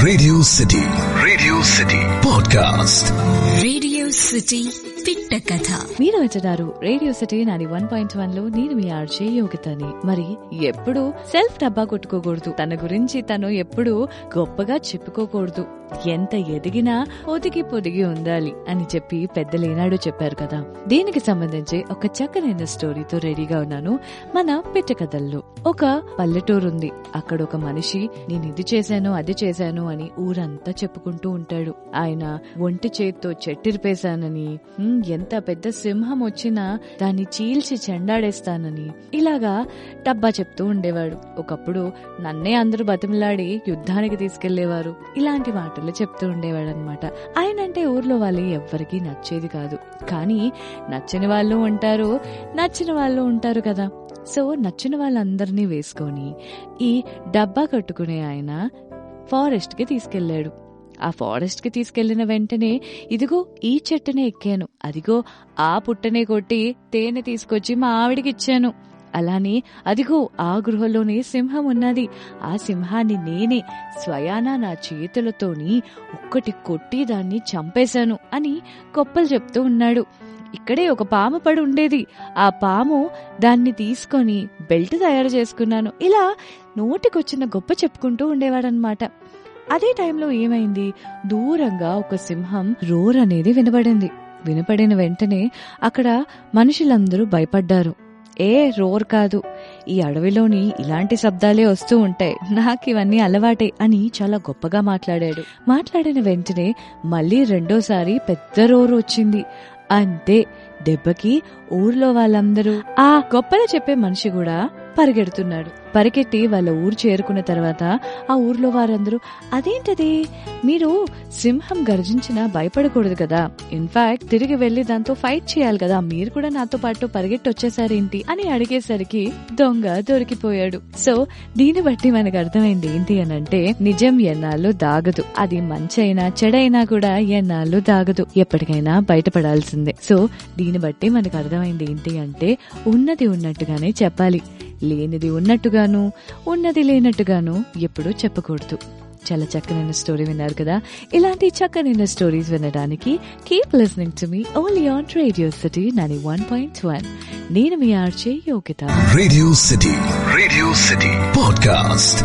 Radio city podcast. Radio city పిట్ట కథ. మీరు వచ్చారు రేడియో సిటీ 91.1 లో. నేను మీ ఆర్జే యోగితని. మరి ఎప్పుడు సెల్ఫ్ డబ్బా కొట్టుకోకూడదు, తన గురించి తను ఎప్పుడు గొప్పగా చెప్పుకోకూడదు, ఎంత ఎదిగినా ఒదిగి పొదిగి ఉండాలి అని చెప్పి పెద్దలేనాడు చెప్పారు కదా. దీనికి సంబంధించి ఒక చక్కనైన స్టోరీతో రెడీగా ఉన్నాను మన పిట్ట కథల్లో. ఒక పల్లెటూరు ఉంది. అక్కడ ఒక మనిషి నేను ఇది చేశాను అది చేశాను అని ఊరంతా చెప్పుకుంటూ ఉంటాడు. ఆయన ఒంటి చేత్తో చెట్టిరిపేశానని, ఎంత పెద్ద సింహం వచ్చినా దాన్ని చీల్చి చెండాడేస్తానని ఇలాగా డబ్బా చెప్తూ ఉండేవాడు. ఒకప్పుడు నన్నే అందరూ బతిమలాడి యుద్ధానికి తీసుకెళ్లేవారు, ఇలాంటి మాటలు చెప్తూ ఉండేవాడు అనమాట. ఆయన అంటే ఊర్లో వాళ్ళు ఎవ్వరికీ నచ్చేది కాదు. కానీ నచ్చని వాళ్ళు ఉంటారు, నచ్చిన వాళ్ళు ఉంటారు కదా. సో నచ్చిన వాళ్ళందరినీ వేసుకొని ఈ డబ్బా కట్టుకునే ఆయన ఫారెస్ట్ కి తీసుకెళ్లాడు. ఆ ఫారెస్ట్ కి తీసుకెళ్లిన వెంటనే ఇదిగో ఈ చెట్టునే ఎక్కాను, అదిగో ఆ పుట్టనే కొట్టి తేనె తీసుకొచ్చి మా ఆవిడికి ఇచ్చాను, అలానే అదిగో ఆ గృహలోనే సింహం ఉన్నది, ఆ సింహాన్ని నేనే స్వయానా నా చేతులతోని ఒక్కటి కొట్టి దాన్ని చంపేశాను అని గొప్పలు చెప్తూ ఉన్నాడు. ఇక్కడే ఒక పాము పడి ఉండేది, ఆ పాము దాన్ని తీసుకొని బెల్ట్ తయారు చేసుకున్నాను, ఇలా నోటికొచ్చిన గొప్ప చెప్పుకుంటూ ఉండేవాడనమాట. అదే టైంలో ఏమైంది, దూరంగా ఒక సింహం రోర్ అనేది వినపడింది. వినపడిన వెంటనే అక్కడ మనుషులందరూ భయపడ్డారు. రోర్ కాదు, ఈ అడవిలోని ఇలాంటి శబ్దాలే వస్తూ ఉంటాయి, నాకు ఇవన్నీ అలవాటే అని చాలా గొప్పగా మాట్లాడాడు. మాట్లాడిన వెంటనే మళ్ళీ రెండోసారి పెద్ద రోరు వచ్చింది. అంతే, దెబ్బకి ఊర్లో వాళ్ళందరూ, ఆ గొప్పగా చెప్పే మనిషి కూడా పరిగెడుతున్నాడు. పరిగెట్టి వాళ్ళ ఊరు చేరుకున్న తర్వాత ఆ ఊర్లో వారందరూ, అదేంటది, మీరు సింహం గర్జించినా భయపడకూడదు కదా, ఇన్ఫాక్ట్ తిరిగి వెళ్లి దాంతో ఫైట్ చేయాలి కదా, మీరు కూడా నాతో పాటు పరిగెట్టి వచ్చేసారేంటి అని అడిగేసరికి దొంగ దొరికిపోయాడు. సో దీన్ని బట్టి మనకు అర్థమైంది ఏంటి అనంటే, నిజం ఎన్నాళ్ళు దాగదు, అది మంచైనా చెడైనా కూడా ఎన్నాళ్ళు దాగదు, ఎప్పటికైనా బయటపడాల్సిందే. సో దీన్ని బట్టి మనకు అర్థమైంది ఏంటి అంటే, ఉన్నది ఉన్నట్టుగానే చెప్పాలి, లేనిది ఉన్నట్టుగాను ఉన్నది లేనట్టుగాను ఎప్పుడూ చెప్పకూడదు. చాలా చక్కనైన స్టోరీ విన్నారు కదా. ఇలాంటి చక్కనైన స్టోరీస్ వినడానికి keep listening to me only on radio city 91.1. నేను మీ RJ Yogitha. Radio city podcast.